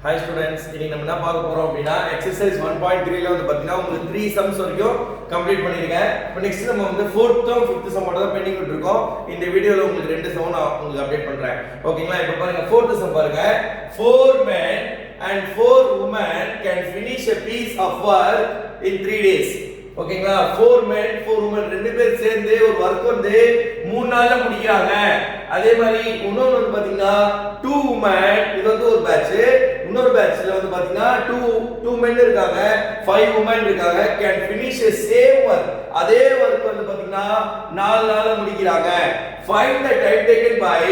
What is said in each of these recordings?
Hi students, இன்னைக்கு நம்ம என்ன பார்க்க போறோம் அப்படினா exercise 1.3 ல வந்து பாத்தீங்கன்னா உங்களுக்கு 3 sums வரைக்கும் கம்ப்ளீட் பண்ணிருக்கேன். இப்போ நெக்ஸ்ட் நம்ம வந்து 4th and 5th sum மட்டும் தான் பெண்டிங் விட்டுருக்கோம். இந்த வீடியோல உங்களுக்கு ரெண்டு சம் நான் உங்களுக்கு அப்டேட் பண்றேன். ஓகேங்களா? இப்போ பாருங்க 4th sum பாருங்க. 4 men and 4 women can finish a piece of work in 3 days. ஓகேங்களா? 4 men 4 women ரெண்டு பேர் சேர்ந்து ஒரு வர்க் வந்து 3 நாள்ல முடிக்கறாங்க. அதே மாதிரி இன்னொரு வந்து பாத்தீங்கன்னா 2 women இது வந்து ஒரு பேட்ச், இன்னொரு பேட்ச்ல வந்து பாத்தீங்கன்னா 2 men இருக்காங்க, 5 women இருக்காங்க, can finish a same work. அதே வர்க் வந்து பாத்தீங்கன்னா 4 நாள்ல முடிக்கறாங்க. Find the time taken by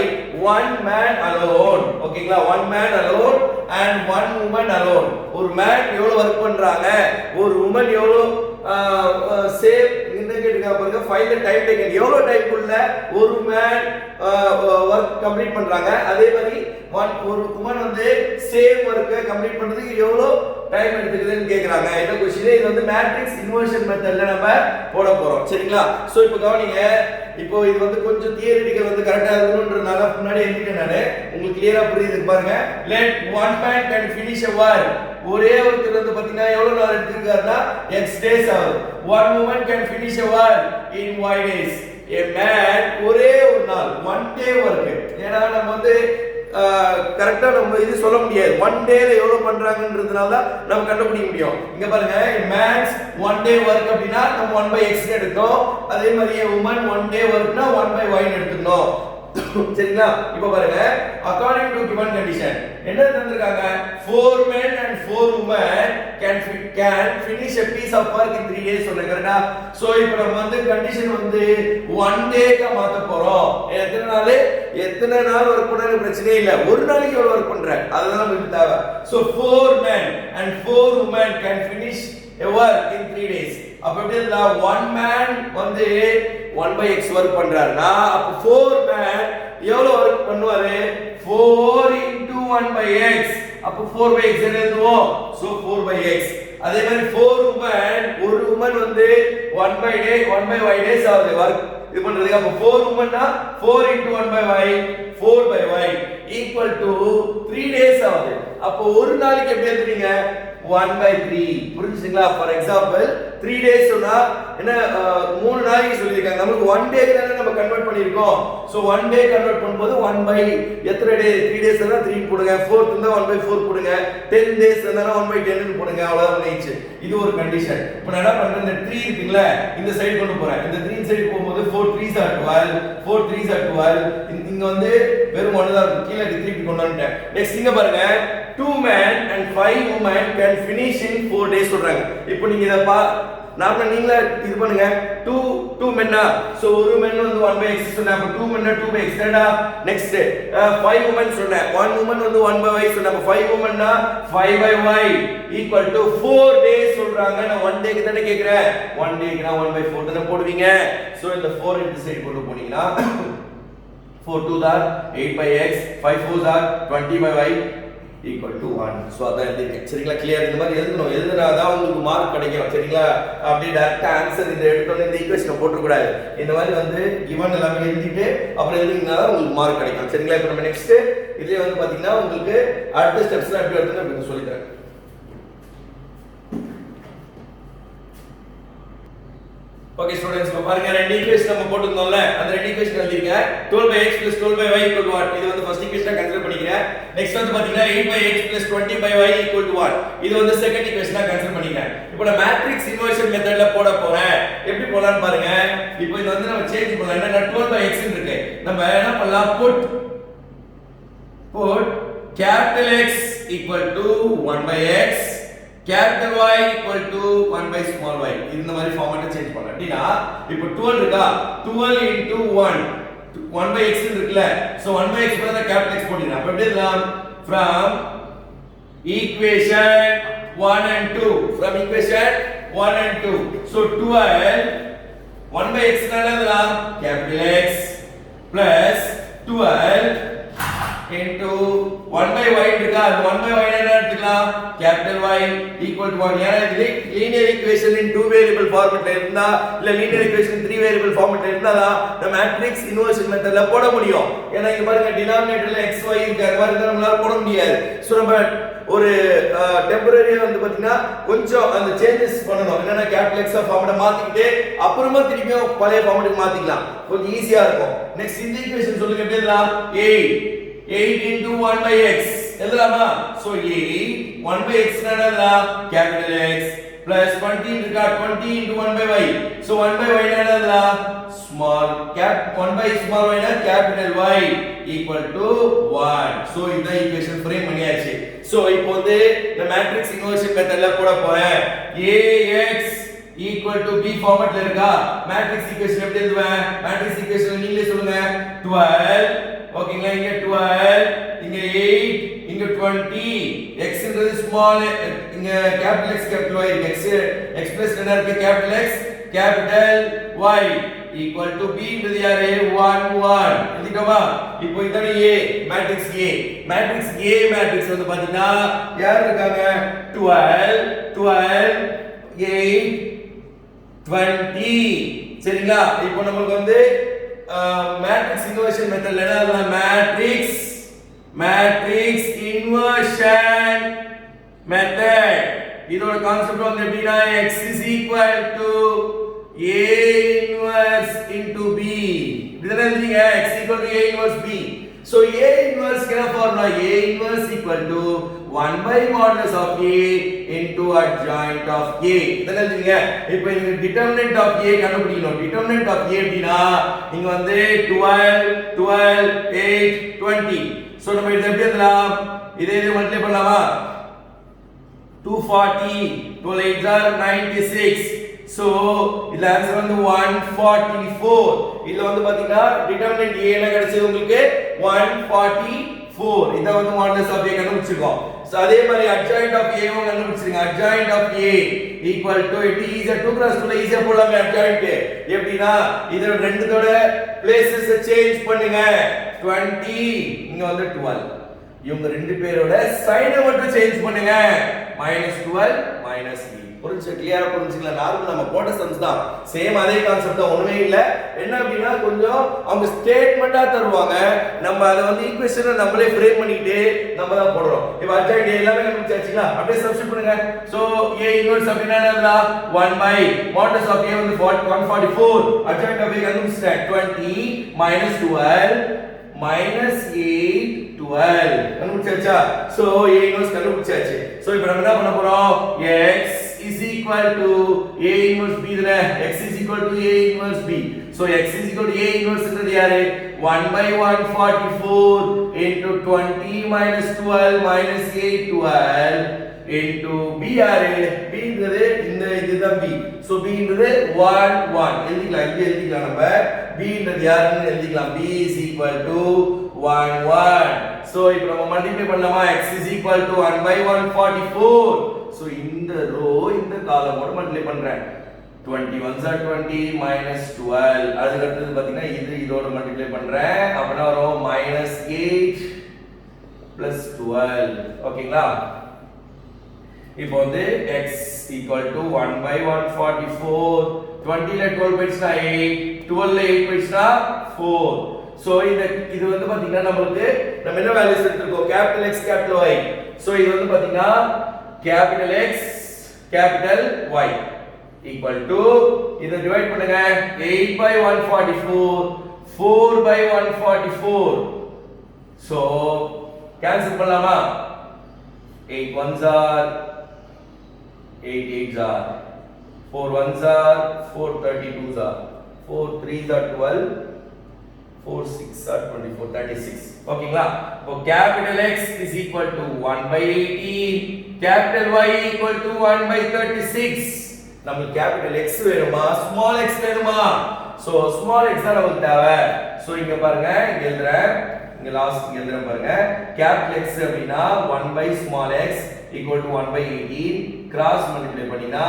one man alone. ஓகேங்களா? one man alone and one woman alone. ஒரு man எவ்வளவு வர்க் பண்றாங்க, ஒரு woman எவ்வளவு சேம் என்ன கேட்டிருக்காங்க பாருங்க. find the time taken, எவ்வளவு டைம் குள்ள ஒரு man வர்க் கம்ப்ளீட் பண்றாங்க, அதே மாதிரி ஒரு woman வந்து சேம் வர்க்க கம்ப்ளீட் பண்றதுக்கு எவ்வளவு டைம் எடுத்துக்குதுன்னு கேக்குறாங்க. இந்த क्वेश्चन இது வந்து மேட்ரிக்ஸ் இன்வர்ஷன் மெத்தட்ல நம்ம போட போறோம். சரிங்களா? சோ இப்போ கவனிங்க. இப்போ இது வந்து கொஞ்சம் தியரிட்டிக்கல் வந்து கரெக்ட்டா இருக்கணும்ன்றனால முன்னாடி எழுதிட்டேன் நானு. உங்களுக்கு கிளியரா புரியுது பாருங்க. let one man can finish a work. ஒரே ஒருத்தர் வந்து பாத்தீங்கன்னா எவ்வளவு நாள் எடுத்துக்காருன்னா x days ஆகுது. one woman can finish a work in y days. a man ஒரே ஒரு நாள் one day work. ஏன்னா நம்ம வந்து கரெக்ட்டா நம்ம இது சொல்ல முடியாது. one dayல எவ்வளவு பண்றாங்கன்றதுனால நம்ம கண்டுபிடிக்க முடியும். இங்க பாருங்க, man's one day work அப்படினா நம்ம 1/x எடுத்தோம். அதே மாதிரி woman one day workனா 1/y எடுத்துக்கணும். சரிங்களா? இப்போ பாருங்க, according to given condition என்ன தந்திருக்காங்க, 4 men and 4 women can finish a piece of work in 3 days சொல்றேன். கரெக்ட்டா? சோ இப்போ நம்ம வந்து கண்டிஷன் வந்து 1 டேக்கு மாத்த போறோம். எத்தனை நாள் வர்க் பண்ணாலும் பிரச்சனை இல்ல, ஒரு நாளைக்கு எவ்வளவு வர்க் பண்ற அதுதான் நமக்கு தேவை. So 4 men and 4 women can finish a work in 3 days. அப்ப எப்படி இருந்தா 1 man வந்து 1/x வர்க் பண்றாருன்னா அப்ப 4 man எவ்வளவு வர்க் பண்ணுவாரு, 4 into 1/x. அப்ப 4/x எழுதுவோம். So 4/x. அதே மாதிரி 4 women, ஒரு woman வந்து 1/y days ஆகுது வர்க் இது பண்றதுக்கு. அப்ப 4 womenனா 4 into 1/y 4/y equal to 3 days ஆகுது. அப்ப ஒரு நாளைக்கு எப்படி எழுதுறீங்க, 1/3. புரிஞ்சுங்களா? ஃபார் எக்ஸாம்பிள் 3 days சொன்னா என்ன, 3 நாளைக்கு சொல்லிருக்காங்க. நமக்கு 1 டேக்கு தான நம்ம கன்வர்ட் பண்ணிருக்கோம். சோ 1 டே கன்வர்ட் பண்ணும்போது 1 எத்தனை டே, 3 days னா 3 போடுங்க, 4th இருந்தா 1/4 போடுங்க, 10 days இருந்தா 1/10 ன்னு போடுங்க. அவ்வளவுதான் முடிஞ்சிச்சு. இது ஒரு கண்டிஷன். இப்போ நான் என்ன பண்றேன், இந்த 3 இருக்குல இந்த சைடு கொண்டு போறேன். இந்த 3 சைடு போகும்போது 4 3s are 12, 4 3s are 12. இங்க வந்து வெறும் 1 தான் இருக்கு, கீழ டிகிரி கொண்டு வந்துட்டேன். நெக்ஸ்ட் இங்க பாருங்க, 2 men and 5 women can finish in 4 days சொல்றாங்க. இப்போ நீங்க இத நாம நீங்களே இது பண்ணுங்க. 2 menனா சோ ஒரு men வந்து 1/x சொன்னா அப்ப 2 menனா 2/x டா. நெக்ஸ்ட் 5 women சொன்னா 1 woman வந்து 1/y சொன்னா அப்ப 5 womenனா 5/y equal to 4 days சொல்றாங்க. நான் 1 டேக்கு தான கேக்குறேன், 1 டேக்கு நான் 1/4 தான போடுவீங்க. சோ இந்த 4 இந்த சைடு கொண்டு போனீங்கன்னா 4 2s are 8/x, 5 4s are 20/y equal to 1. So அத எழுதிருக்கேன். சரிங்களா? கிளியர்? இந்த மாதிரி எழுதணும், எழுதுனாதான் உங்களுக்கு மார்க் கிடைக்கும். சரிங்களா? அப்படியே டைரக்டா ஆன்சர் இந்த எடுத்தோனே இந்த ஈக்குவேஷனை போட்டுற கூடாது. இந்த மாதிரி வந்து given எல்லாமே எழுதிட்டு அப்புறம் எழுதினா தான் உங்களுக்கு மார்க் கிடைக்கும். சரிங்களா? இப்போ நம்ம நெக்ஸ்ட் இதுல வந்து பாத்தீங்கன்னா உங்களுக்கு அடுத்த ஸ்டெப்ஸ்லாம் எப்படி வருதுன்னு உங்களுக்கு சொல்லி தரேன். ஓகே ஸ்டூடண்ட்ஸ், இப்போ பாருங்க ரெண்டு ஈக்குவேஷன் நம்ம போட்டுருந்தோம்ல, அந்த ரெண்டு ஈக்குவேஷன் எழுதிருக்கேன். 12/x + 12/y = 1. இது வந்து ஃபர்ஸ்ட் ஈக்குவேஷனா கன்சிடர் பண்ணிக்கிறேன். நெக்ஸ்ட் வந்து பாத்தீங்கன்னா 8/x + 20/y = 1. இது வந்து செகண்ட் ஈக்குவேஷனா கன்சிடர் பண்ணிக்கிறேன். இப்போ நான் மேட்ரிக்ஸ் இன்வர்ஷன் மெத்தட்ல போட போறேன். எப்படி போடலாம்னு பாருங்க. இப்போ இது வந்து நம்ம சேஞ்ச் பண்ணலாம். என்ன 12/x ன்னு இருக்கு, நம்ம என்ன பண்ணலாம், put capital X = 1/x, capital Y = 1/y. இந்த மாதிரி ஃபார்மேட்ட சேஞ்ச் பண்ணலாம். அப்படினா இப்போ 12 இருக்கா, 12 into 1 1/x இருக்குல. சோ 1/x பதிலா capital X போடுங்க. அப்ப எப்படி எழுதலாம், from equation 1 and 2, from equation 1 and 2. so 12 1/x னால எழுதலாம் capital X plus 12 into 1/y இருக்கா, அது 1/y என்ன எடுத்துக்கலாம், எழுதலாம் capital Y equal to 1. ஏன்னா இது linear equation in two variable formatல இருந்தா இல்ல linear equation in three variable formatல இருந்தா நம்ம matrix inversion methodல போட முடியும். ஏன்னா இங்க பாருங்க denominatorல xy இருக்கு, அது மாதிரி நம்மளால போட முடியாது. சோ நம்ம ஒரு டெம்பரரியா வந்து பாத்தீங்கன்னா கொஞ்சம் அந்த சேஞ்சஸ் பண்ணனும். என்னன்னா கேபிட்டல் எக்ஸ் ஃபார்மட்ட மாத்திக்கிட்டு அப்புறமா திருப்பியும் பழைய ஃபார்மட்டுக்கு மாத்திக்கலாம், கொஞ்சம் ஈஸியா இருக்கும். நெக்ஸ்ட் இந்த ஈக்குவேஷன் சொல்லுங்க எப்படி எழுதலாம்? 8 into 1 by x எழுதலாமா? சோ 8 1 by x என்னடா? கேபிட்டல் x plus 20 இருக்கா, 20 into 1 by y. so 1 by y என்னடா? small cap 1 by small y னா capital Y equal to 1. so இந்த ஈக்குவேஷன் ஃப்ரேம் பண்ணியாச்சு. so இப்போ வந்து இந்த மேட்ரிக்ஸ் இன்வர்ஷன் மெத்தட்ல போட போறேன். ax equal to b ஃபார்மட்ல இருக்கா? மேட்ரிக்ஸ் ஈக்குவேஷன் எப்படி எழுதுவேன்? மேட்ரிக்ஸ் ஈக்குவேஷன் நீங்களே சொல்லுங்க. 12 ஓகேங்களா, இங்க 12 இங்க 8 இங்க 20 x ன்றது ஸ்மால், இங்க capital x capital y x x plus என்ன இருக்கு? Capital x capital y equal to b ன்றது யாரு? 1 1 எழுதிட்டோமா? இப்போ இதான a matrix a. Matrix a matrix வந்து பாத்தீங்கன்னா யார் இருக்காங்க? 12 12 8 20 சரிங்களா? இப்போ நமக்கு வந்து மேட்ரிக்ஸ் இன்வர்ஷன் மெத்தட்ல என்ன? Matrix inversion method. இதோட கான்செப்ட் வந்து எப்படின்னா x is equal to a inverse into b. இதெல்லாம் எழுதிங்க. x equal to a inverse b. so a inverse என்ன formula? a inverse equal to 1 by modulus of a into adjoint of a. இதெல்லாம் எழுதிங்க. இப்போ இந்த determinant of a கண்டுபிடிக்கணும். determinant of a அப்படினா இங்க வந்து 12 12 8 20. so நம்ம இத எப்படி எழுதலாம்? இதே மல்டிப்ளை பண்ணலாமா? 240 12 8 are 96. so இதுல ஆன்சர் வந்து 144. இதுல வந்து பாத்தீங்கன்னா டிட்டர்மினன்ட் a என்ன கிடைச்சது உங்களுக்கு? 144. இத வந்து மாடுலஸ் ஆஃப் a கண்டுபிடிச்சிருக்கோம். சோ அதே மாதிரி adjoint of a வும் கண்டுபிடிச்சிருங்க. adjoint of a equal to it is a 2 cross 2 ஈஸியா போடலாம். adjoint எப்படினா இதோட ரெண்டுதோட பிளேसेस சேஞ்ச் பண்ணுங்க. 20 இங்க வந்து 12. இவங்க ரெண்டு பேரோட சைனை மட்டும் சேஞ்ச் பண்ணுங்க. -12 -3. புரிஞ்சு கிளியரா புரிஞ்சுக்கலாம். நார்மல் நம்ம போட்ட சம்ஸ் தான், சேம் அதே கான்செப்ட் தான், ஒண்ணுமே இல்ல. என்ன அப்படின்னா கொஞ்சம் அவங்க ஸ்டேட்மெண்டா தருவாங்க, நம்ம அதை வந்து ஈக்குவேஷனை நம்மளே ஃப்ரேம் பண்ணிட்டு நம்ம தான் போடுறோம். இப்போ அட்ஜாயிண்ட் எல்லாமே கண்டுபிடிச்சாச்சுங்களா? அப்படியே சப்ஸ்டிட் பண்ணுங்க. சோ a இன்வெர்ஸ் அப்படினா என்னடா? 1 by மாடுலஸ் ஆஃப் a வந்து 144. அட்ஜாயிண்ட் ஆஃப் a கண்டுபிடிச்சேன். 20 -12 -8 12 கண்டுபிடிச்சாச்சா? சோ a இன்வெர்ஸ் கண்டுபிடிச்சாச்சு. சோ இப்போ நம்ம என்ன பண்ண போறோம்? x is equal to a inverse b தானே? x is equal to a inverse b. so x is equal to a inverse ன்றது யாரு? 1 by 144 into 20 minus 12 minus 8 12 into b யாரு? b ன்றது இந்த இதுதான் b. so b ன்றது 1 1 எழுதிக்கலாம். இங்க எழுதிக்கலாம். நம்ம b ன்றது யாருன்னு எழுதிக்கலாம். b is equal to 1 1. so இப்போ நம்ம மல்டிப்ளை பண்ணலாமா? x is equal to 1 by 144. so இந்த ரோ இந்த காலமோட மல்டிப்ளை பண்றேன். 20 1s are 20 minus 12. அதுக்கு அடுத்து பாத்தீங்கன்னா இது இதோட மல்டிப்ளை பண்றேன். அப்பனா வரும் -8 plus 12. ஓகேங்களா? இப்போ வந்து x equal to 1 by 144. 20 ல 12 போயிடுச்சுனா 8, 12 ல 8 போயிடுச்சுனா 4. சோ இது வந்து பாத்தீங்கன்னா நமக்கு நம்ம என்ன வேல்யூஸ் எடுத்துக்கோ? Capital X capital Y. So இது வந்து பாத்தீங்கன்னா capital X capital Y equal to இத டிவைட் பண்ணுங்க. 8 by 144 4 by 144. சோ கேன்சல் பண்ணலாமா? 8 1s are 8 8s are 4 1s are 4 32s are 4 3s are 12 4 6 are 24 36. ஓகேங்களா? இப்போ capital X is equal to 1 by 18, capital Y equal to 1 by 36. நமக்கு capital X வேணுமா small x வேணுமா? So small x தான் நமக்கு தேவை. So இங்க பாருங்க, இங்க எழுதுறேன், இங்க லாஸ்ட் இங்க எழுதுறேன் பாருங்க. கேபிட்டல் X அப்படினா 1 by small x equal to 1 by 18 cross multiply பண்ணினா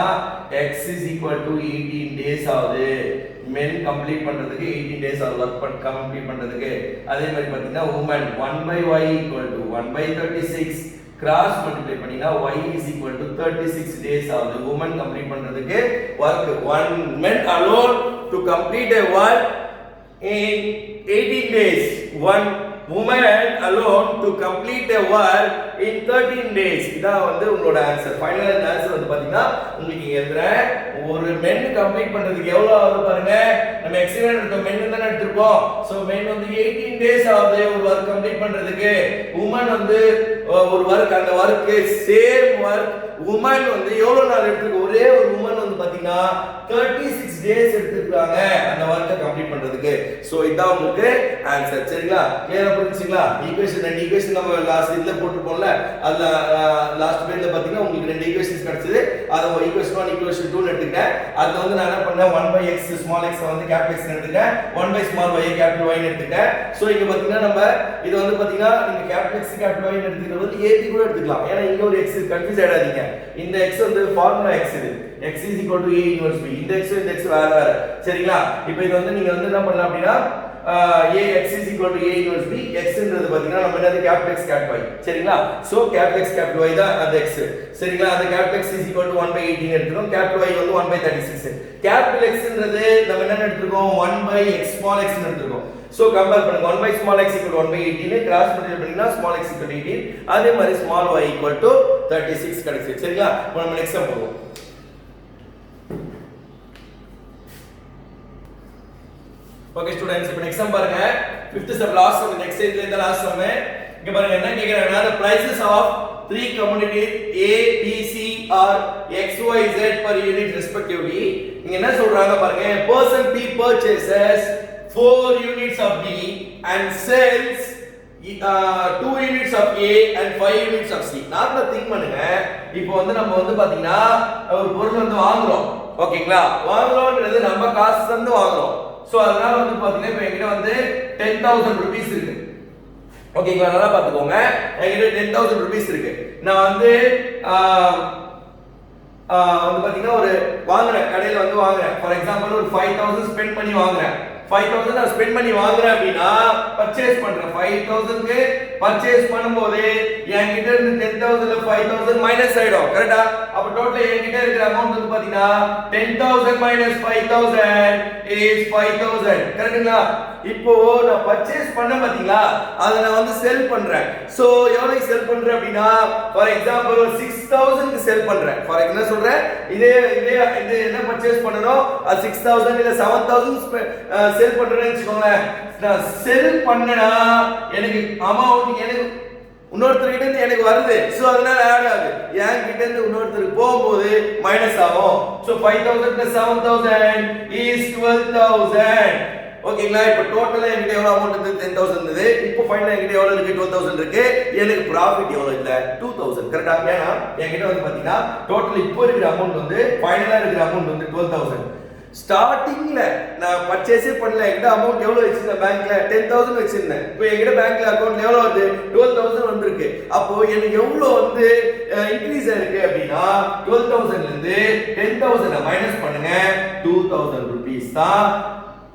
x is equal to 18 days ஆகுது. men கம்ப்ளீட் பண்றதுக்கு 18 days ஆகுது வர்க் பண்ண கம்ப்ளீட் பண்றதுக்கு. அதே மாதிரி பாத்தீங்கன்னா women 1 by y equal to 1 by 36 cross multiply பண்ணினா y is equal to 36 days ஆகுது woman கம்ப்ளீட் பண்றதுக்கு work. One man alone to complete a work in 18 days. One woman alone to complete a work in 13 days. இதான் வந்து உங்களோட answer. Final answer வந்து பாத்தீங்கன்னா உங்களுக்கு இங்க எழுதுற ஒரு men கம்ப்ளீட் பண்றதுக்கு எவ்வளவு ஆகுது பாருங்க. நம்ம எக்ஸிலென்ட் இருக்க men தான எடுத்துப்போம். சோ men வந்து 18 days ஆகுது ஒரு வர்க் கம்ப்ளீட் பண்றதுக்கு. woman வந்து ஒரு வர்க் அந்த வர்க் சேம் வர்க் woman வந்து எவ்வளவு நாள் எடுத்துருக்கு? ஒரே ஒரு woman வந்து பாத்தீங்கன்னா 36 days எடுத்துட்டாங்க அந்த வர்க்க கம்ப்ளீட் பண்றதுக்கு. சோ இதான் உங்களுக்கு ஆன்சர். சரிங்களா? கிளியரா புரிஞ்சுங்களா? ஈக்குவேஷன் ரெண்டு ஈக்குவேஷன் நம்ம லாஸ்ட் இதுல போட்டுப்போம்ல. அதுல லாஸ்ட் பேஜ்ல பாத்தீங்கன்னா உங்களுக்கு ரெண்டு ஈக்குவேஷன்ஸ் கிடைச்சது. அத ஈக்குவேஷன் 1 ஈக்குவேஷன் 2 னு எடுத்துட்டேன். அதுல வந்து நான் என்ன பண்ணேன் 1/x ஸ்மால் x வந்து கேபிட்டல் x னு எடுத்துட்டேன். 1/small y கேபிட்டல் y னு எடுத்துட்டேன். சோ இங்க பாத்தீங்கன்னா நம்ம இது வந்து பாத்தீங்கன்னா நீங்க கேபிட்டல் x கேபிட்டல் y னு எடுத்துக்கிறது வந்து a b கூட எடுத்துக்கலாம். ஏன்னா இங்க ஒரு x கன்ஃபியூஸ் ஆயிடாதீங்க. இந்த x வந்து ஃபார்முலா x இது. x is equal to a inverse b. இந்த x இந்த x வேற வேற. சரிங்களா? இப்போ இது வந்து நீங்க வந்து என்ன பண்ணலாம் அப்படினா a x is equal to a inverse b. x ன்றது பாத்தீங்கன்னா நம்ம என்னது கேபிட்டல் x கேபிட்டல் y. சரிங்களா? சோ கேபிட்டல் x கேபிட்டல் y தான் அந்த x. சரிங்களா? அந்த capital x is equal to 1/18 எடுத்துறோம். கேபிட்டல் y வந்து 1/36. கேபிட்டல் x ன்றது நம்ம என்ன எடுத்துறோம் 1/x small x னு எடுத்துறோம். சோ கம்பேர் பண்ணுங்க 1/small x equal to 1/18 cross multiply பண்ணீங்கன்னா small x equal to 18 அதே மாதிரி small y equal to 36 கிடைக்குது. சரிங்களா? இப்போ நம்ம நெக்ஸ்ட் சம் போவோம். ஓகே ஸ்டூடண்ட்ஸ், இப்போ நெக்ஸ்ட் சம் பாருங்க. 5th சம் லாஸ்ட் சம் இந்த எக்ஸர்சைஸ்ல இந்த லாஸ்ட் சம். இங்க பாருங்க என்ன கேக்குறாங்கன்னா the prices of 3 commodities A B C or X Y Z per unit respectively. இங்க என்ன சொல்றாங்க பாருங்க. A person P purchases 4 units of B and sells 2 units of A and 5 units of C. நார்மலா think பண்ணுங்க. இப்போ வந்து நம்ம வந்து பாத்தீங்கன்னா ஒரு பொருள் வந்து வாங்குறோம். ஓகேங்களா? வாங்குறோம்ன்றது நம்ம காசு தந்து வாங்குறோம். சோ அதனால வந்து பாத்தீங்கன்னா இப்போ என்கிட்ட வந்து 10000 ரூபீஸ் இருக்கு. ஓகேங்களா? நல்லா பாத்துக்கோங்க. என்கிட்ட 10000 ரூபீஸ் இருக்கு. நான் வந்து வந்து பாத்தீங்கன்னா ஒரு வாங்குறேன், கடையில வந்து வாங்குறேன். ஃபார் எக்ஸாம்பிள் ஒரு 5000 ஸ்பெண்ட் பண்ணி வாங்குறேன். 5000 நான் ஸ்பெண்ட் பண்ணி வாங்குறேன் அப்படினா பர்ச்சேஸ் பண்றேன். 5000 க்கு பர்ச்சேஸ் பண்ணும்போது என்கிட்ட இருந்து 10000 ல 5000 மைனஸ் ஆயிடும். கரெக்ட்டா? அப்ப டோட்டல் என்கிட்ட இருக்கிற அமௌண்ட் வந்து பாத்தீங்கன்னா 10000 minus 5000 is 5000. கரெக்ட்டுங்களா? இப்போ நான் பர்ச்சேஸ் பண்ண பாத்தீங்களா அத நான் வந்து செல் பண்றேன். சோ எவ்வளவுக்கு செல் பண்றேன் அப்படினா ஃபார் எக்ஸாம்பிள் 6000 க்கு செல் பண்றேன். ஃபார் என்ன சொல்றேன்? இதே என்ன பர்ச்சேஸ் பண்ணனும்? 6000 இல்ல 7000 செல் பண்றேன்னு வெச்சுக்கோங்களேன். நான் செல் பண்ணனா எனக்கு அமௌண்ட் எனக்கு இன்னொருத்தர்கிட்ட இருந்து எனக்கு வருது. சோ அதனால ஆட் ஆகுது. என் கிட்ட இருந்து இன்னொருத்தருக்கு போகும்போது மைனஸ் ஆகும். So 5000 plus 7000 is 12000. ஓகேங்களா? இப்போ டோட்டலா என்கிட்ட எவ்வளவு அமௌண்ட் இருந்து 10000 இருந்தது. இப்போ ஃபைனலா என்கிட்ட எவ்வளவு இருக்கு? 12000 இருக்கு. எனக்கு ப்ராஃபிட் எவ்வளவு இல்ல? 2000. கரெக்ட்டா? ஏனா என்கிட்ட வந்து பாத்தீங்கன்னா டோட்டல் இப்போ இருக்கிற அமௌண்ட் வந்து ஃபைனலா இருக்கிற அமௌண்ட் வந்து 12000. ஸ்டார்டிங்ல நான் பர்ச்சேஸே பண்ணல. என்கிட்ட அமௌண்ட் எவ்வளவு வச்சிருந்தேன் பேங்க்ல? 10000 வச்சிருந்தேன். இப்போ என்கிட்ட பேங்க்ல அக்கவுண்ட்ல எவ்வளவு வருது? 12000 வந்திருக்கு. அப்போ எனக்கு எவ்வளவு வந்து இன்க்ரீஸ் ஆயிருக்கு அப்படினா 12000 ல இருந்து 10000 மைனஸ் பண்ணுங்க 2000 ரூபீஸ் தான்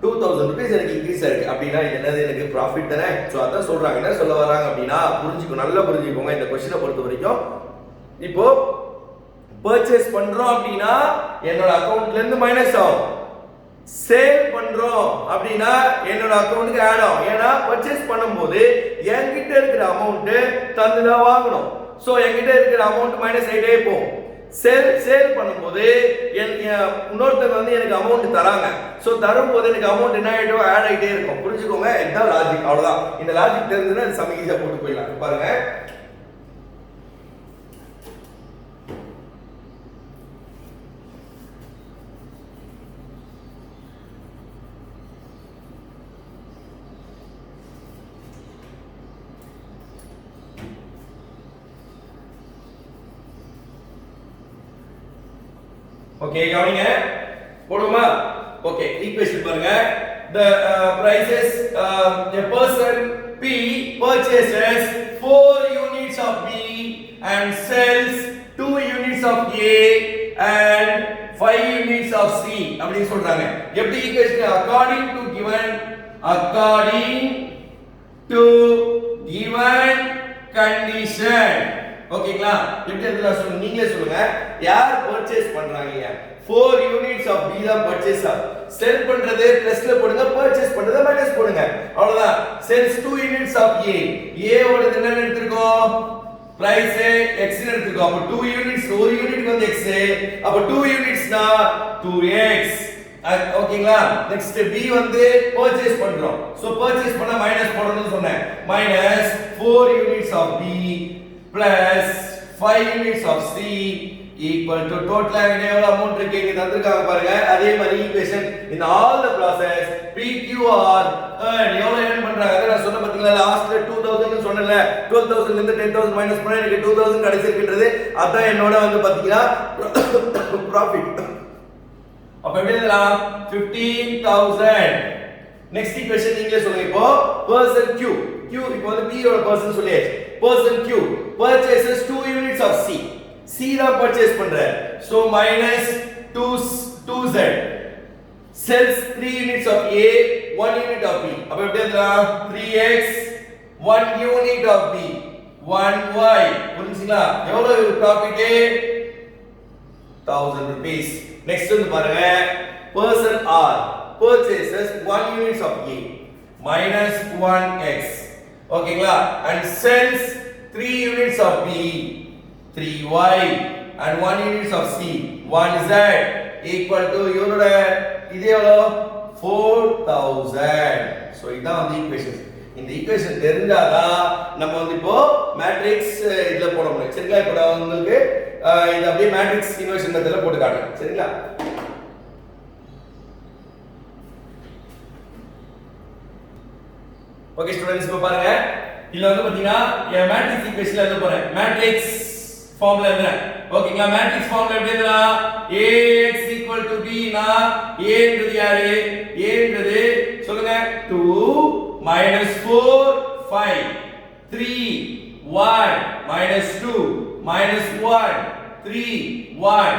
2000 ரூபீஸ் எனக்கு இன்க்ரீஸ் ஆயிருக்கு. அப்படினா இது என்னது? எனக்கு ப்ராஃபிட் தானே. சோ அதான் சொல்றாங்க. என்ன சொல்ல வராங்க அப்படினா புரிஞ்சுக்கோ, நல்லா புரிஞ்சுக்கோங்க இந்த क्वेश्चனை பொறுத்த வரைக்கும். இப்போ பர்ச்சேஸ் பண்றோம் அப்படினா என்னோட அக்கவுண்ட்ல இருந்து மைனஸ் ஆகும். சேல் பண்றோம் அப்படினா என்னோட அக்கவுண்ட்க்கு ஆட் ஆகும். ஏனா பர்ச்சேஸ் பண்ணும்போது என்கிட்ட இருக்கிற அமௌண்ட் தந்து தான் வாங்கணும். சோ என்கிட்ட இருக்கிற அமௌண்ட் மைனஸ் ஆயிட்டே போகும். சேல் பண்ணும்போது இன்னொருத்தர் வந்து எனக்கு அமௌண்ட் தராங்க. சோ தரும்போது எனக்கு அமௌண்ட் என்ன ஆயிடும்? ஆட் ஆயிட்டே இருக்கும். புரிஞ்சுக்கோங்க. இதுதான் லாஜிக். அவ்வளவுதான். இந்த லாஜிக் தெரிஞ்சுனா சம் ஈஸியா போட்டு போயிடலாம். பாருங்க. ஓகே கவனிங்க. போடுமா? ஓகே ஈக்குவேஷன் பாருங்க. the prices a person P purchases 4 units of B and sells 2 units of A and 5 units of C அப்படி சொல்றாங்க. எப்படி equation? according to given condition ஓகேங்களா? எப்படி எழுதலாம் சொல்லுங்க, நீங்களே சொல்லுங்க. யார் பர்ச்சேஸ் பண்றாங்க? 4 யூனிட்ஸ் ஆஃப் B தான் பர்ச்சேஸ் ஆகும். செல் பண்றது பிளஸ்ல போடுங்க, பர்ச்சேஸ் பண்றது மைனஸ் போடுங்க. அவ்வளவுதான். Sells 2 units of A. A ஓட என்னன்னு எடுத்துக்கோம்? பிரைஸ் x ன்னு எடுத்துக்கோம். அப்ப 2 யூனிட்ஸ், ஒரு யூனிட் வந்து x. அப்ப 2 யூனிட்ஸ்னா 2x. ஓகேங்களா? நெக்ஸ்ட் B வந்து பர்ச்சேஸ் பண்றோம். சோ பர்ச்சேஸ் பண்ணா மைனஸ் போடணும்னு சொன்னேன். Minus 4 units of B plus 5 units of C equal to total எவ்வளவு அமௌண்ட் இருக்கு இங்க தந்திருக்காங்க பாருங்க. அதே மாதிரி equation in all the process PQR எவ்வளவு earn பண்றாங்க அத நான் சொன்ன பாத்தீங்களா, லாஸ்ட்ல 2000 ன்னு சொன்னேன்ல. 12000 ல இருந்து 10000 மைனஸ் பண்ணா எனக்கு 2000 கிடைச்சிருக்குன்றது. அதான் என்னோட வந்து பாத்தீங்கன்னா ப்ராஃபிட். அப்ப எப்படி எழுதலாம்? 15000. நெக்ஸ்ட் ஈக்குவேஷன் நீங்களே சொல்லுங்க. இப்போ person Q இப்போ வந்து B யோட person சொல்லியாச்சு. person Q purchases 2 units of C. C தான் purchase பண்றார். So minus 2z sells 3 units of A, 1 unit of B. அப்ப எப்படி எழுதலாம்? 3x 1 unit of B 1y. புரிஞ்சுங்களா? எவ்வளவு ப்ராஃபிட்? 1000 rupees. நெக்ஸ்ட் வந்து பாருங்க. person R purchases 1 units of A minus 1x. ஓகேங்களா? and sells 3 units of B 3y and 1 units of C 1z equal to இவரோட இது எவ்வளவு? 4000. சோ இதான் வந்து ஈக்குவேஷன். இந்த ஈக்குவேஷன் தெரிஞ்சாதான் நம்ம வந்து இப்போ மேட்ரிக்ஸ் இதுல போட முடியும். சரிங்களா? இப்போ நான் உங்களுக்கு இது அப்படியே மேட்ரிக்ஸ் இன்வர்ஷன் மெத்தட்ல போட்டு காட்டுறேன். சரிங்களா? ஓகே ஸ்டூடண்ட்ஸ், இப்போ பாருங்க. இதுல வந்து பாத்தீங்கன்னா மேட்ரிக்ஸ் ஈக்குவேஷன்ல எழுத போறேன். மேட்ரிக்ஸ் ஃபார்முலா எழுதுறேன். ஓகேங்களா? மேட்ரிக்ஸ் ஃபார்முலா எப்படி எழுதலாம்? Ax = B னா A ன்றது யாரு? A ன்றது சொல்லுங்க. 2 -4 5 3 1 -2 -1 3 1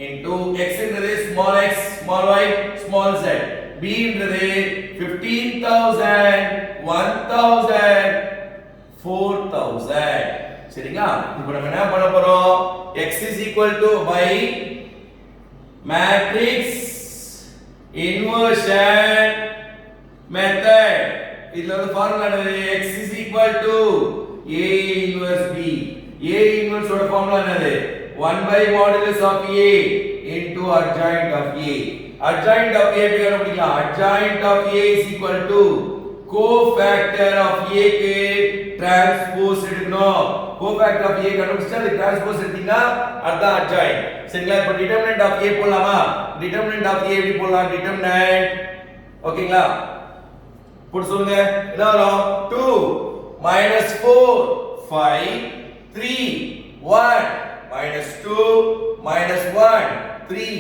into x ன்றது small x small y small z. B ன்றது 15000 1000 4000. சரிங்களா? இப்போ நம்ம என்ன பண்ண போறோம்? x by matrix inversion method. இதுல ஒரு ஃபார்முலா என்னது? x A inverse B. A inverse ஓட ஃபார்முலா என்னது? 1 by modulus of A into adjoint of A. Adjoint of A எப்படி கண்டுபிடிக்கலாம்? Adjoint of A is equal to cofactor of A க்கு transpose எடுக்கணும். cofactor of A கண்டுபிடிச்சா அது transpose எடுத்தீங்கன்னா அதான் adjoint. சரிங்களா? இப்போ determinant of A போடலாமா? determinant of A எப்படி போடலாம்? determinant ஓகேங்களா? போட்டு சொல்லுங்க. என்ன வரும்? 2 -4 5 3 1 -2 -1 3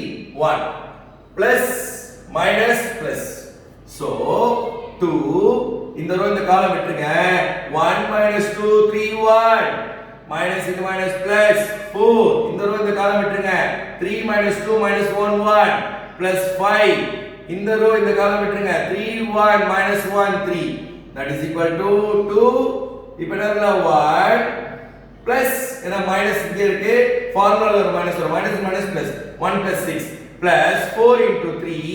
1 plus minus plus. So 2 இந்த ரோ இந்த காலம் விட்டுருங்க. 1 -2 3 1 minus into minus plus 4 இந்த ரோ இந்த காலம் விட்டுருங்க. 3 -2 -1 1 plus 5 இந்த ரோ இந்த காலம் விட்டுருங்க. 3 1 -1 3 that is equal to 2. இப்போ என்ன 1 plus என்ன மைனஸ் இங்க இருக்கு. ஃபார்முலால ஒரு மைனஸ் வரும். Minus plus 1 plus 6 plus 4 into 3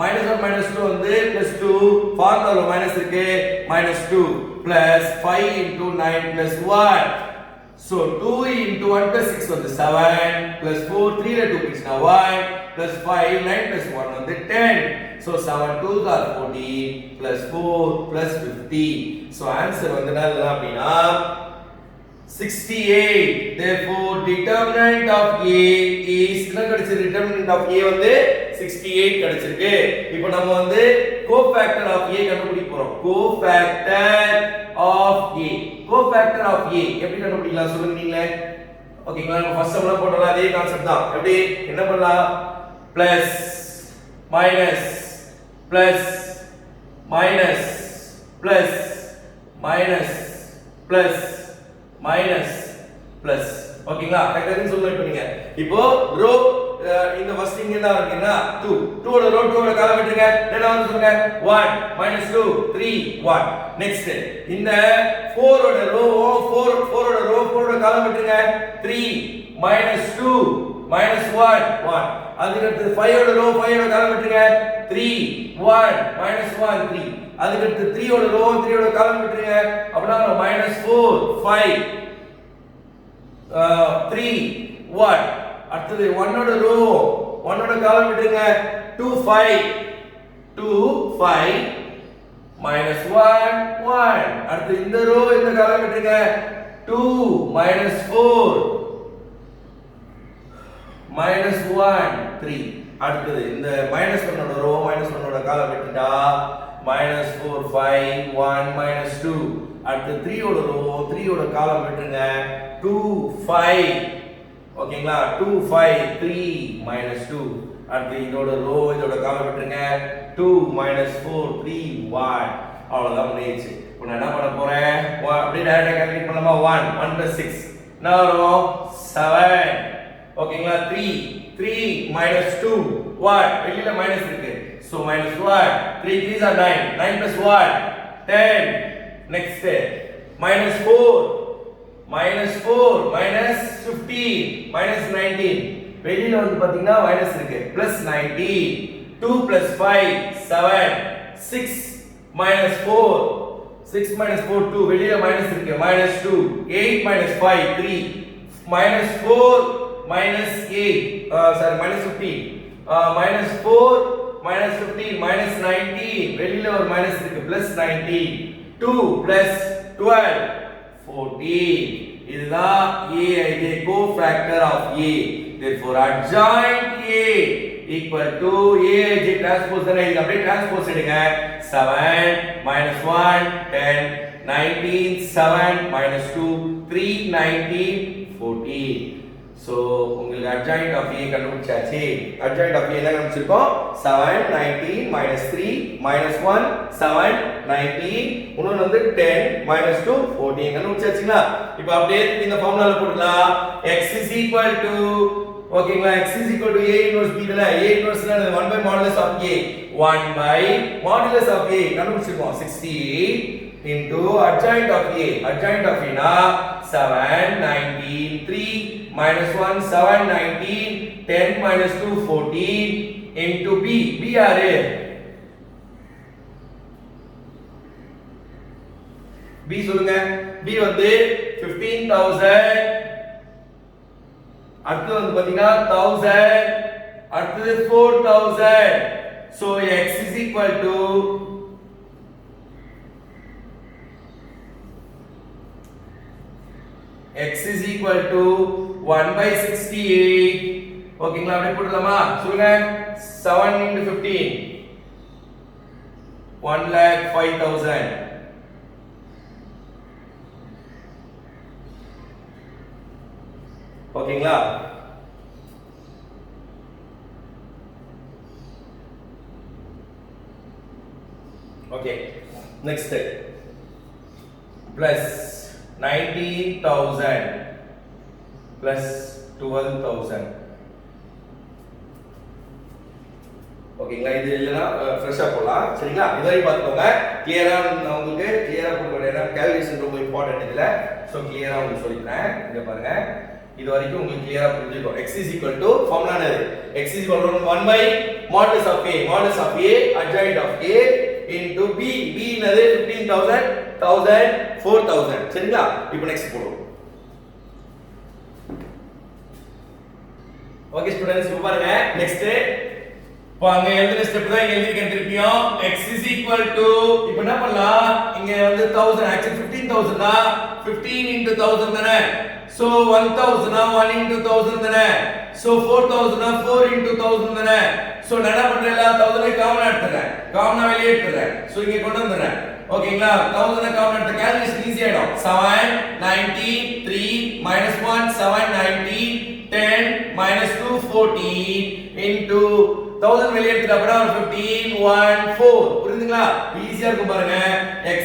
minus 1 minus 2 வந்து plus 2 ஃபார்முலால மைனஸ் இருக்கு minus 2 plus 5 into 9 plus 1. So 2 into 1 plus 6 வந்து 7 plus 4 3 ல 2 பிரிச்சா 1 plus 5 9 plus 1 வந்து 10. So 7 2s are 14 plus 4 plus 50. So answer வந்து என்ன அப்படினா 68. Therefore determinant of A is என்ன கிடைச்சது? determinant of A வந்து 68 கிடைச்சிருக்கு. இப்போ நம்ம வந்து cofactor of A கண்டுபிடிக்க போறோம். cofactor of A. cofactor of A எப்படி கண்டுபிடிக்கலாம் சொல்லுங்க நீங்களே. ஓகேங்களா? நம்ம ஃபர்ஸ்ட் சம்ல போட்டோம்ல அதே கான்செப்ட் தான். எப்படி என்ன பண்ணலாம்? plus minus plus minus plus minus plus minus plus. ஓகேங்களா? கரெக்ட்டா சொல்லுங்க. இப்போ நீங்க இப்போ ரோ இந்த ஃபர்ஸ்ட் இங்க என்ன இருக்குன்னா 2 2 ஓட ரோ 2 ஓட காலம் விட்டுருங்க ரெண்டாவது சொல்லுங்க 1 -2 3 1 நெக்ஸ்ட் இந்த 4 ஓட ரோ 4 ஓட ரோ 4 ஓட காலம் விட்டுருங்க 3 -2 -1 1 அதுக்கு அடுத்து 5 ஓட ரோ 5 ஓட காலம் விட்டுருங்க 3 1 -1 3 அதுக்கு அடுத்து 3 ஓட ரோ 3 ஓட காலம் விட்டுருங்க அப்படினா -4 5 3 1 அடுத்து 1 ஓட ரோ 1 ஓட காலம் விட்டுருங்க 2 5 -1 1 அடுத்து இந்த ரோ இந்த காலம் விட்டுருங்க 2 -4 -1 3 அடுத்து இந்த -1 ஓட ரோ -1 ஓட காலம் விட்டுட்டா -4 5 1 -2 அடுத்து 3 ஓட ரோ 3 ஓட காலம் விட்டுருங்க 2 5 ஓகேங்களா 2 5 3 -2 அடுத்து இதோட ரோ இதோட காலம் விட்டுருங்க 2 -4 3 1 அவ்வளவுதான் முடிஞ்சிச்சு. இப்போ நான் என்ன பண்ண போறேன் அப்படியே டைரக்டா கால்குலேட் பண்ணலாமா 1 1 + 6 என்ன வரும் 7 ஓகேங்களா 3 -2 1 வெளியில மைனஸ் இருக்கு so -1 3 3s are 9 9 + 1 10 next -4 -4 -15 -19 வெளியில வந்து பாத்தீங்கன்னா மைனஸ் இருக்கு +19 2 + 5 7 6 -4 6 -4 2 வெளியில மைனஸ் இருக்கு -2 8 -5 3 -4 -8 sorry -15 -4 -15 -19 வெளியில ஒரு மைனஸ் இருக்கு +19 2 + 12 14 இதுதான் a cofactor of a therefore adjoint a equal to aij transpose தானே இது அப்படியே transpose எடுங்க 7 -1 10 19 7 -2 3 19 14 so உங்களுக்கு adjoint of a கண்டுபிடிச்சாச்சு adjoint of a என்ன கண்டுபிடிச்சிருக்கோம் 7 19 -3 -1 7 19 இன்னொரு வந்து 10 -2 14 கண்டுபிடிச்சாச்சுங்களா இப்போ அப்படியே இந்த ஃபார்முலால போடலாம் x ஓகேங்களா x a inverse b தான a inverse னா 1 by modulus of a 1 by modulus of a கண்டுபிடிச்சிருக்கோம் 68 into adjoint of a னா 7 19 3 -1 7 19 10 -2 14 into b யாரு b சொல்லுங்க b வந்து 15000 அடுத்து வந்து பாத்தீங்கன்னா 1000 அடுத்து 4000 so x is equal to x is equal to 1 by 68 ஓகேங்களா அப்படியே போடலாமா சொல்லுங்க 7 into 15 1,05,000 ஓகேங்களா ஓகே நெக்ஸ்ட் plus 19,000 plus 12,000 ஓகேங்களா இது இல்லனா ஃப்ரெஷா போலாம் சரிங்களா இதுவரை பாத்துக்கோங்க கிளியரா நான் உங்களுக்கு கிளியரா கொடுக்கிறேன் ஏன்னா கால்குலேஷன் ரொம்ப இம்பார்ட்டன்ட் இதுல சோ கிளியரா உங்களுக்கு சொல்லிக்கிறேன் இங்க பாருங்க இது வரைக்கும் உங்களுக்கு கிளியரா புரிஞ்சிருக்கும் x ஃபார்முலா என்னது x 1 by modulus of a adjoint of a into b என்னது 15,000 1000 4000 சரிங்களா இப்போ நெக்ஸ்ட் போடுவோம் ஓகே ஸ்டூடண்ட்ஸ் இப்போ பாருங்க நெக்ஸ்ட் வாங்க எழுதுற ஸ்டெப் தான் எழுதிருக்கேன் திருப்பியும் x இப்போ என்ன பண்ணலாம் இங்க வந்து 1000 ஆக்சுவலி 15000 னா 15 into 1000 தானே so 1000 னா 1 into 1000 தானே so 4000 னா 4 into 1000 தானே so நான் என்ன பண்றேன் 1000 காமனா எடுத்துறேன் காமனா வெளிய எடுத்துறேன் so இங்க கொண்டு வந்துறேன் ஓகேங்களா 1000 காமனா எடுத்து கால்குலேஷன் ஈஸி ஆயிடும் 7 19 3 -1 7 19 10 -2 14 into 1000 வெளிய எடுத்துட்டா அப்பனா 15 1 4 புரியுதுங்களா ஈஸியா இருக்கும் பாருங்க x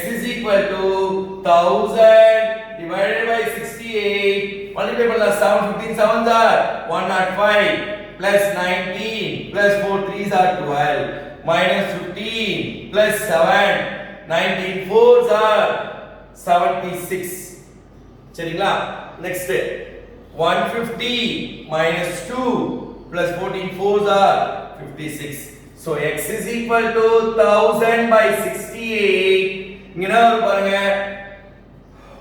1000 divided by 68 multiply பண்ணலாம் 7 15 7s are 105 plus 19 plus 4 3s are 12 minus 15 plus 7 19 4s are 76 சரிங்களா next 150 minus 2 plus 14 4s are 56 so x is equal to 1000 by 68 இங்க என்ன வரும் பாருங்க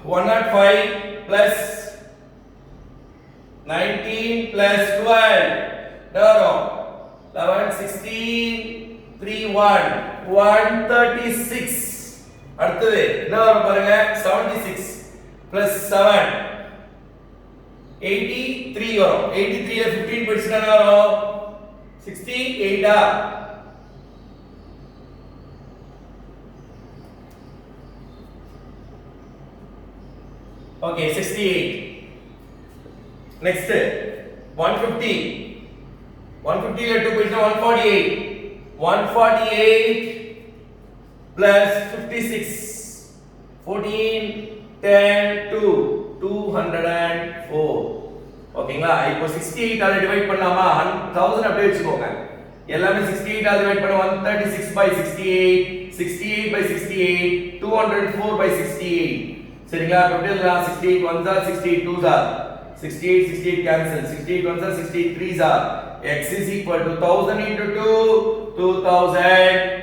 105 plus 19 plus 12 வரும் 11 16 3 1 136 அடுத்தது என்ன வரும் பாருங்க 76 plus 7 83 வரும் 83 ல 15 போயிடுச்சுனா என்ன வரும் 68 ஆ okay 68 next 150 150 ல 2 போயிடுச்சுனா 148 plus 56 14 10 2 204 ஓகேங்களா இப்போ 68 ஆல டிவைட் பண்ணலாமா 1000 அப்படியே வெச்சுக்கோங்க எல்லாமே 68 ஆல டிவைட் பண்ண 136 by 68 68 by 68 204 by 68 சரிங்களா total 68 ones are 68 twos are 68 68 cancel 68 ones are 68 threes are x is equal to 1000 into 2 2000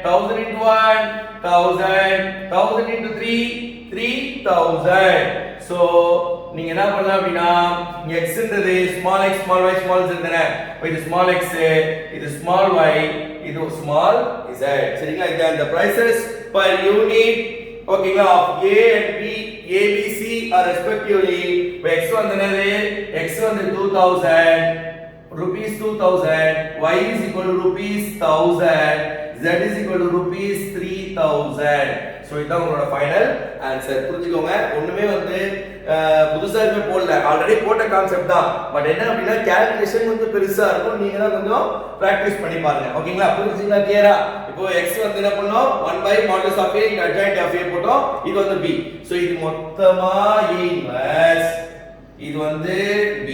1000 into 1 1000 1000 into 3 3000 so நீங்க என்ன பண்ணலாம் அப்படினா x ன்றது small x small y small z தானே இது small x இது small y இது small z சரிங்களா இது அந்த prices per unit ஓகேங்களா of a and b a b c are respectively x வந்தனது x வந்து 2000 rupees 2000 y is equal to rupees 1000 z is equal to rupees 3000 so இதான் உங்களோட final answer புரிஞ்சுக்கோங்க ஒண்ணுமே வந்து புதுசா எதுமே போடல ஆல்ரெடி போட்ட கான்செப்ட் தான் பட் என்ன அப்படினா கால்குலேஷன் வந்து பெருசா இருக்கும் நீங்க தான் கொஞ்சம் பிராக்டீஸ் பண்ணி பாருங்க ஓகேங்களா புரிஞ்சுங்களா கிளியரா இப்போ x வந்து என்ன பண்ணோம் 1 by modulus of a into adjoint of a போட்டோம் இது வந்து b சோ இது மொத்தமா a இன்வெர்ஸ் இது வந்து b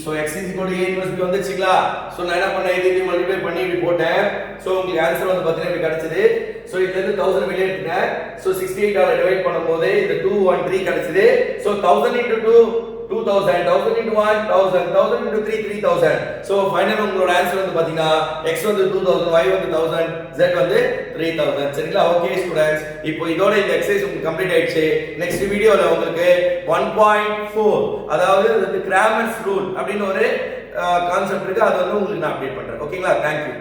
so x is equal to a inverse b வந்துச்சுங்களா சோ நான் என்ன பண்ணேன் இதை மல்டிப்ளை பண்ணி இப்படி போட்டேன் சோ உங்களுக்கு ஆன்சர் வந்து பாத்தீங்கன்னா இப்படி கிடைச்சது சோ இதுல இருந்து 1000 வெளிய எடுத்துட்டேன் சோ 68 ஆல டிவைட் பண்ணும்போது இந்த 213 கிடைச்சது so 1000 into 2 2000 1000 into 1 1000 1000 into 3 3000 so final உங்களோட ஆன்சர் வந்து பாத்தீங்கன்னா x வந்து 2000 y வந்து 1000 z வந்து 3000 சரிங்களா ஓகே ஸ்டூடண்ட்ஸ் இப்போ இதோட இந்த எக்சர்சைஸ் உங்களுக்கு கம்ப்ளீட் ஆயிடுச்சு நெக்ஸ்ட் வீடியோல உங்களுக்கு 1.4 அதாவது இது கிராமர்ஸ் ரூல் அப்படின ஒரு கான்செப்ட் இருக்கு அது வந்து உங்களுக்கு நான் அப்டேட் பண்றேன் ஓகேங்களா थैंक यू